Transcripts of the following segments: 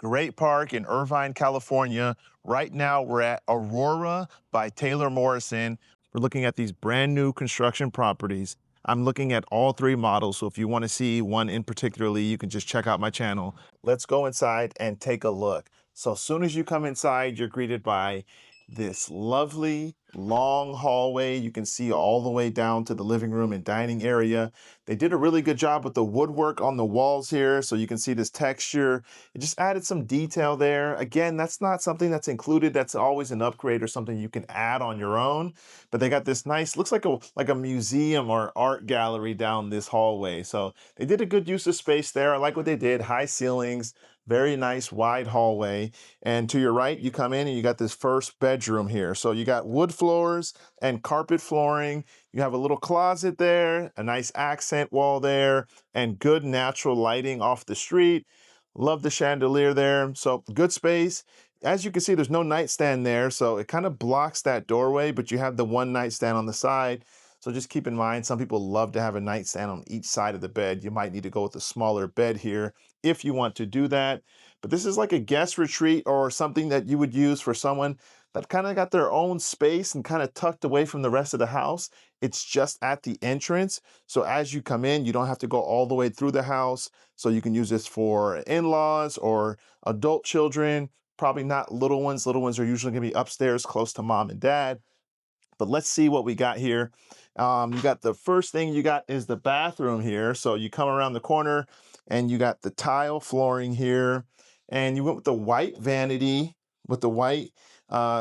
Great park in Irvine, California. Right now, we're at Aurora by Taylor Morrison. We're looking at these brand new construction properties. I'm looking at all three models, so if you want to see one in particularly, you can just check out my channel. Let's go inside and take a look. So as soon as you come inside, you're greeted by this lovely long hallway. You can see all the way down to the living room and dining area. They did a really good job with the woodwork on the walls here, so you can see this texture. It just added some detail there. Again, that's not something that's included. That's always an upgrade or something you can add on your own. But they got this nice, looks like a museum or art gallery down this hallway. So they did a good use of space there. I like what they did. High ceilings, very nice wide hallway. And to your right, you come in and you got this first bedroom here. So you got wood floors and carpet flooring. You have a little closet there, a nice accent wall there, and good natural lighting off the street. Love the chandelier there. So good space. As you can see, there's no nightstand there, so it kind of blocks that doorway, but you have the one nightstand on the side. So just keep in mind, some people love to have a nightstand on each side of the bed. You might need to go with a smaller bed here if you want to do that. But this is like a guest retreat or something that you would use for someone that kind of got their own space and kind of tucked away from the rest of the house. It's just at the entrance. So as you come in, you don't have to go all the way through the house. So you can use this for in-laws or adult children, probably not little ones. Little ones are usually gonna be upstairs close to mom and dad. But let's see what we got here. You got the first thing you got is the bathroom here. So you come around the corner and you got the tile flooring here. And you went with the white vanity with the white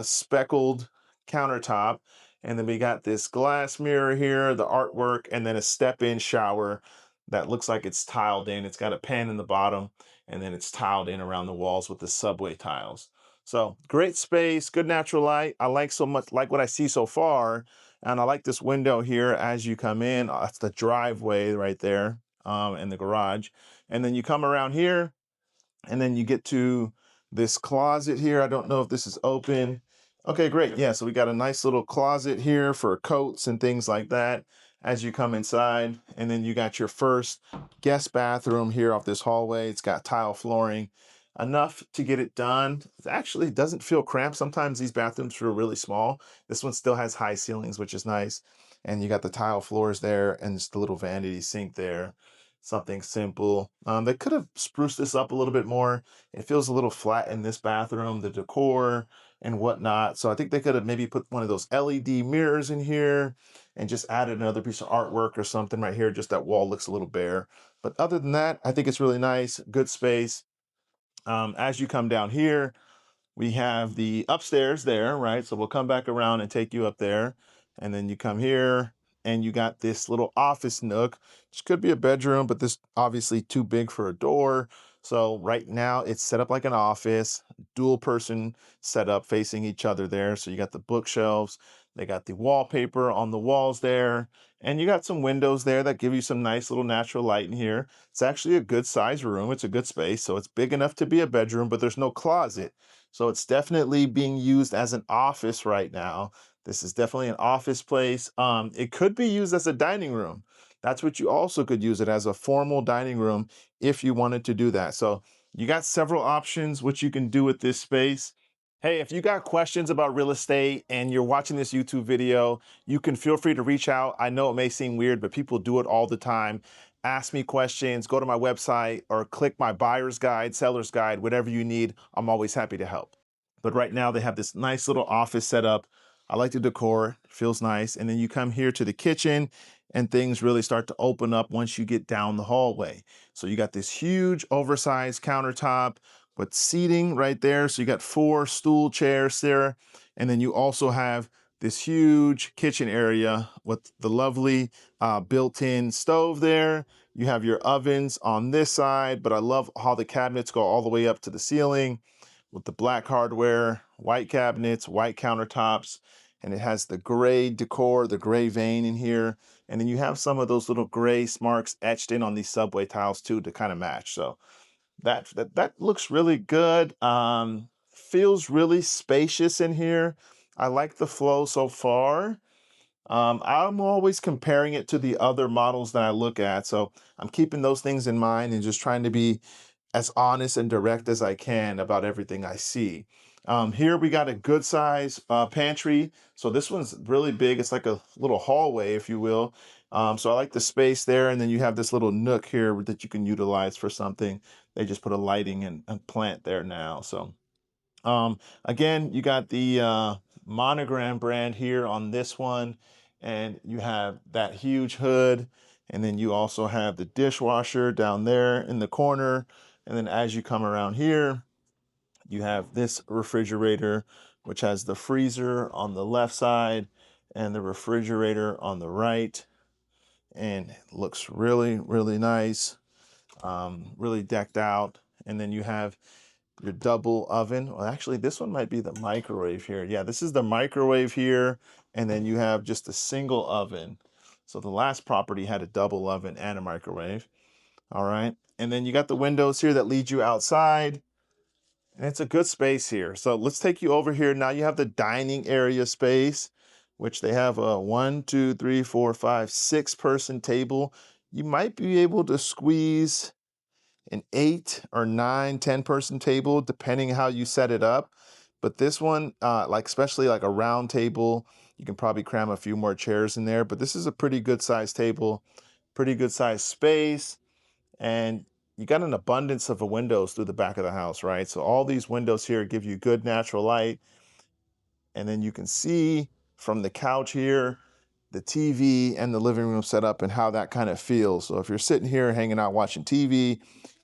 speckled countertop. And then we got this glass mirror here, the artwork, and then a step-in shower that looks like it's tiled in. It's got a pan in the bottom, and then it's tiled in around the walls with the subway tiles. So great space, good natural light. I like so much, like what I see so far. And I like this window here as you come in. That's the driveway right there, and the garage. And then you come around here and then you get to this closet here. I don't know if this is open. Okay, great. Yeah, so we got a nice little closet here for coats and things like that as you come inside. And then you got your first guest bathroom here off this hallway. It's got tile flooring, enough to get it done. It actually doesn't feel cramped. Sometimes these bathrooms feel really small. This one still has high ceilings, which is nice. And you got the tile floors there and just the little vanity sink there. Something simple. They could have spruced this up a little bit more. It feels a little flat in this bathroom, the decor and whatnot. So I think they could have maybe put one of those LED mirrors in here and just added another piece of artwork or something right here. Just that wall looks a little bare. But other than that, I think it's really nice, good space. As you come down here, we have the upstairs there, right? So we'll come back around and take you up there. And then you come here and you got this little office nook, which could be a bedroom, but this obviously too big for a door. So right now it's set up like an office, dual person setup facing each other there. So you got the bookshelves, they got the wallpaper on the walls there, and you got some windows there that give you some nice little natural light in here. It's actually a good size room. It's a good space. So it's big enough to be a bedroom, but there's no closet. So it's definitely being used as an office right now. This is definitely an office place. It could be used as a dining room. That's what you also could use it as, a formal dining room if you wanted to do that. So you got several options what you can do with this space. Hey, if you got questions about real estate and you're watching this YouTube video, you can feel free to reach out. I know it may seem weird, but people do it all the time. Ask me questions, go to my website, or click my buyer's guide, seller's guide, whatever you need. I'm always happy to help. But right now they have this nice little office set up. I like the decor, it feels nice. And then you come here to the kitchen and things really start to open up once you get down the hallway. So you got this huge oversized countertop with seating right there. So you got 4 stool chairs there. And then you also have this huge kitchen area with the lovely built-in stove there. You have your ovens on this side, but I love how the cabinets go all the way up to the ceiling with the black hardware, white cabinets, white countertops, and it has the gray decor, the gray vein in here. And then you have some of those little gray marks etched in on these subway tiles too to kind of match. So that looks really good. Feels really spacious in here. I like the flow so far. I'm always comparing it to the other models that I look at. So I'm keeping those things in mind and just trying to be as honest and direct as I can about everything I see. Here we got a good size pantry. So this one's really big. It's like a little hallway, if you will. So I like the space there. And then you have this little nook here that you can utilize for something. They just put a lighting and plant there now. So again, you got the Monogram brand here on this one. And you have that huge hood. And then you also have the dishwasher down there in the corner. And then as you come around here, you have this refrigerator, which has the freezer on the left side and the refrigerator on the right. And it looks really, really nice, really decked out. And then you have your double oven. Well, actually, this one might be the microwave here. Yeah, this is the microwave here. And then you have just a single oven. So the last property had a double oven and a microwave. All right. And then you got the windows here that lead you outside. And it's a good space here. So let's take you over here. Now you have the dining area space, which they have a 1, 2, 3, 4, 5, 6-person table. You might be able to squeeze an 8 or 9, 10-person table, depending how you set it up. But this one, like especially like a round table, you can probably cram a few more chairs in there. But this is a pretty good sized table, pretty good sized space. And you got an abundance of windows through the back of the house, right? So all these windows here give you good natural light. And then you can see from the couch here, the TV and the living room setup and how that kind of feels. So if you're sitting here hanging out watching TV,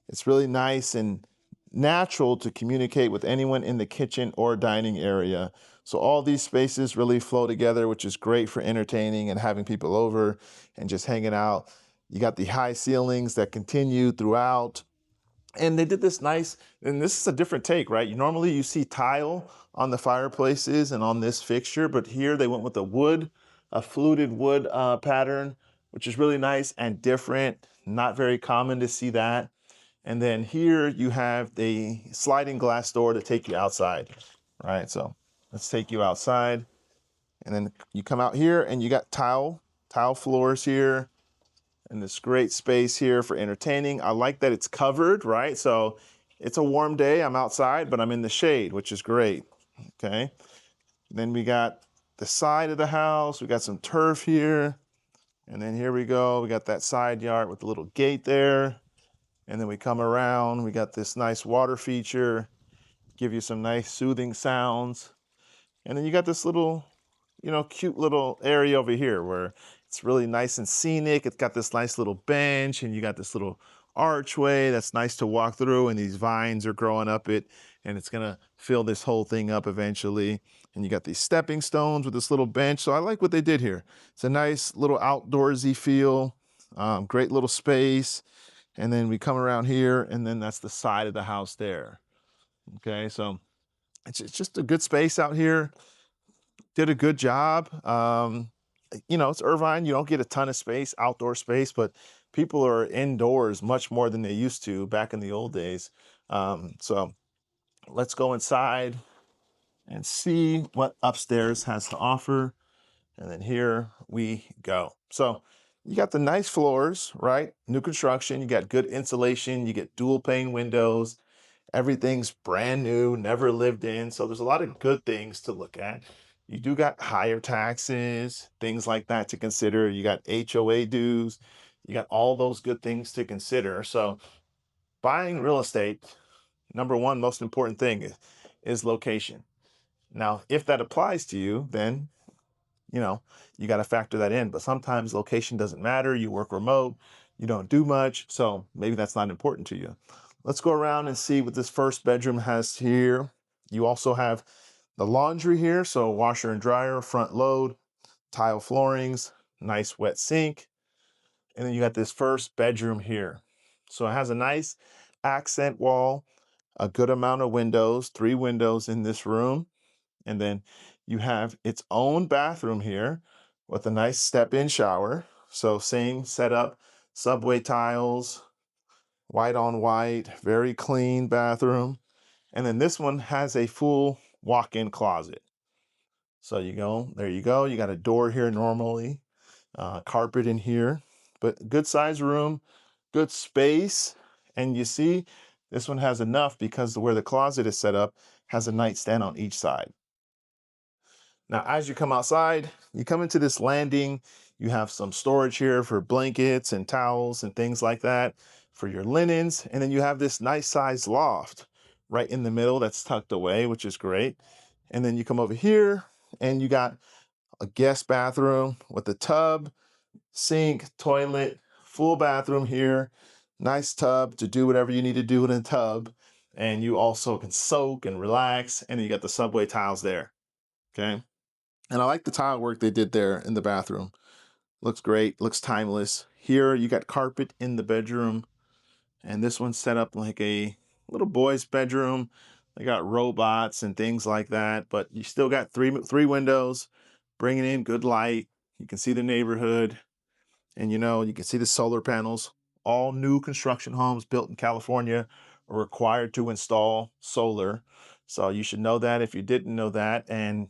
it's really nice and natural to communicate with anyone in the kitchen or dining area. So all these spaces really flow together, which is great for entertaining and having people over and just hanging out. You got the high ceilings that continue throughout. And they did this nice, and this is a different take, right? Normally you see tile on the fireplaces and on this fixture, but here they went with a fluted wood pattern, which is really nice and different. Not very common to see that. And then here you have the sliding glass door to take you outside, right? So let's take you outside. And then you come out here and you got tile floors here and this great space here for entertaining. I like that it's covered, right? So it's a warm day, I'm outside, but I'm in the shade, which is great, okay? Then we got the side of the house. We got some turf here. And then here we go. We got that side yard with the little gate there. And then we come around, we got this nice water feature, give you some nice soothing sounds. And then you got this little, cute little area over here where it's really nice and scenic. It's got this nice little bench and you got this little archway that's nice to walk through and these vines are growing up it and it's gonna fill this whole thing up eventually. And you got these stepping stones with this little bench. So I like what they did here. It's a nice little outdoorsy feel, great little space. And then we come around here and then that's the side of the house there. Okay, so it's just a good space out here. Did a good job. It's Irvine. You don't get a ton of space, outdoor space, but people are indoors much more than they used to back in the old days. So let's go inside and see what upstairs has to offer. And then here we go. So you got the nice floors, right? New construction. You got good insulation. You get dual pane windows. Everything's brand new, never lived in. So there's a lot of good things to look at. You do got higher taxes, things like that to consider. You got HOA dues. You got all those good things to consider. So buying real estate, number one most important thing is location. Now, if that applies to you, then you got to factor that in. But sometimes location doesn't matter. You work remote, you don't do much. So maybe that's not important to you. Let's go around and see what this first bedroom has here. You also have the laundry here. So washer and dryer, front load, tile floorings, nice wet sink. And then you got this first bedroom here. So it has a nice accent wall, a good amount of windows, 3 windows in this room. And then you have its own bathroom here with a nice step-in shower. So same setup, subway tiles, white on white, very clean bathroom. And then this one has a full walk-in closet. So there you go. You got a door here normally, carpet in here, but good size room, good space. And you see This one has enough because where the closet is set up has a nightstand on each side. Now, as you come outside, you come into this landing, you have some storage here for blankets and towels and things like that for your linens. And then you have this nice sized loft right in the middle that's tucked away, which is great. And then you come over here and you got a guest bathroom with a tub, sink, toilet, full bathroom here, nice tub to do whatever you need to do in a tub. And you also can soak and relax. And then you got the subway tiles there. Okay. And I like the tile work they did there in the bathroom. Looks great, looks timeless. Here you got carpet in the bedroom, and this one's set up like a little boy's bedroom. They got robots and things like that, but you still got three windows, bringing in good light. You can see the neighborhood, and you can see the solar panels. All new construction homes built in California are required to install solar. So you should know that if you didn't know that. And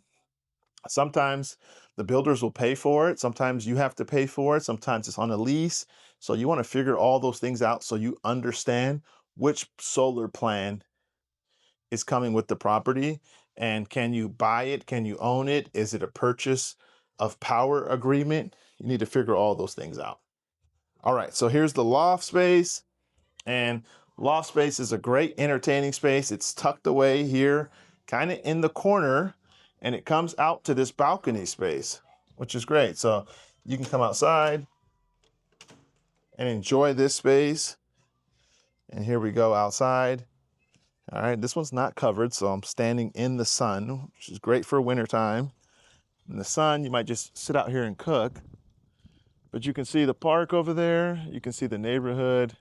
sometimes the builders will pay for it. Sometimes you have to pay for it. Sometimes it's on a lease. So you want to figure all those things out so you understand which solar plan is coming with the property. And can you buy it? Can you own it? Is it a purchase of power agreement? You need to figure all those things out. All right, so here's the loft space. And loft space is a great entertaining space. It's tucked away here, kind of in the corner, and it comes out to this balcony space, which is great. So you can come outside and enjoy this space. And here we go outside. All right, this one's not covered, so I'm standing in the sun, which is great for wintertime. In the sun, you might just sit out here and cook. But you can see the park over there. You can see the neighborhood.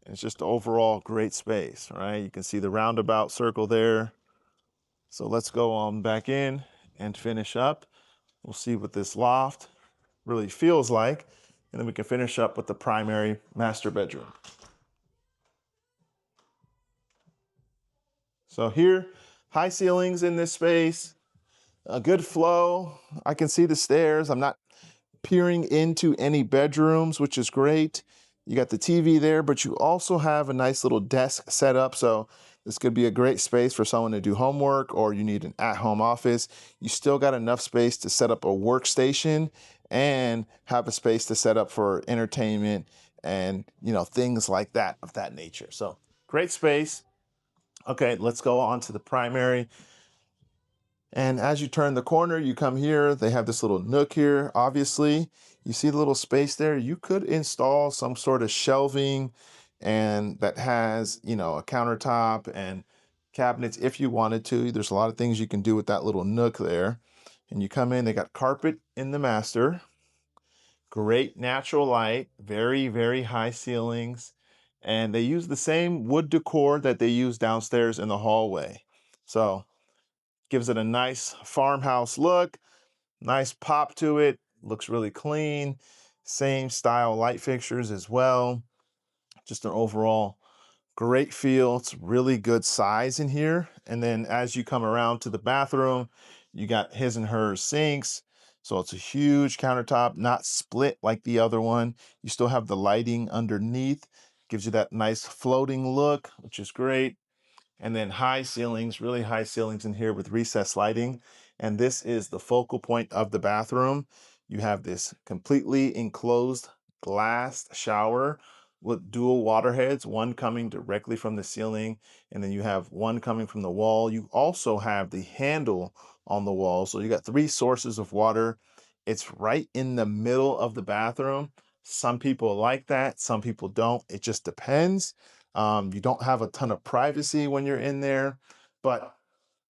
It's just overall great space, right? You can see the roundabout circle there. So let's go on back in and finish up. We'll see what this loft really feels like, and then we can finish up with the primary master bedroom. So here, high ceilings in this space, a good flow. I can see the stairs. I'm not peering into any bedrooms, which is great. You got the TV there, but you also have a nice little desk set up. So this could be a great space for someone to do homework, or you need an at-home office. You still got enough space to set up a workstation and have a space to set up for entertainment and things like that of that nature. So great space. Okay, let's go on to the primary. And as you turn the corner, you come here, they have this little nook here. Obviously, you see the little space there. You could install some sort of shelving and that has, a countertop and cabinets if you wanted to. There's a lot of things you can do with that little nook there. And you come in, they got carpet in the master. Great natural light, very, very high ceilings. And they use the same wood decor that they use downstairs in the hallway. So gives it a nice farmhouse look, nice pop to it, looks really clean. Same style light fixtures as well. Just an overall great feel. It's really good size in here. And then as you come around to the bathroom, you got his and hers sinks. So it's a huge countertop, not split like the other one. You still have the lighting underneath, gives you that nice floating look, which is great. And then high ceilings, really high ceilings in here with recessed lighting. And this is the focal point of the bathroom. You have this completely enclosed glass shower with dual water heads, one coming directly from the ceiling, and then you have one coming from the wall. You also have the handle on the wall. So you got three sources of water. It's right in the middle of the bathroom. Some people like that, some people don't. It just depends. You don't have a ton of privacy when you're in there, but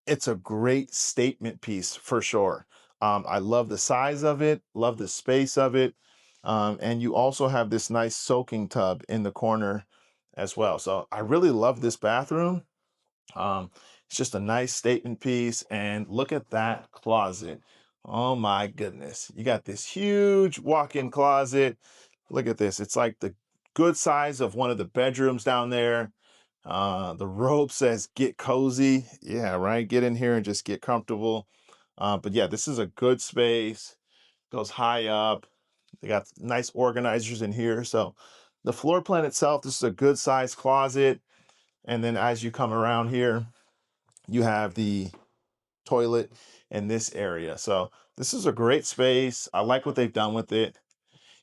it's a great statement piece for sure. I love the size of it, love the space of it. And you also have this nice soaking tub in the corner as well. So I really love this bathroom. It's just a nice statement piece. And look at that closet. Oh my goodness. You got this huge walk-in closet. Look at this. It's like the good size of one of the bedrooms down there. The robe says get cozy. Yeah, right. Get in here and just get comfortable. But yeah, this is a good space. Goes high up. They got nice organizers in here. So the floor plan itself, this is a good size closet. And then as you come around here, you have the toilet in this area. So this is a great space. I like what they've done with it.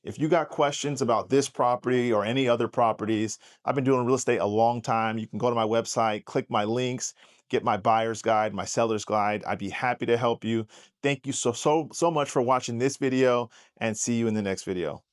If you got questions about this property or any other properties, I've been doing real estate a long time. You can go to my website, click my links, get my buyer's guide, my seller's guide. I'd be happy to help you. Thank you so much for watching this video, and see you in the next video.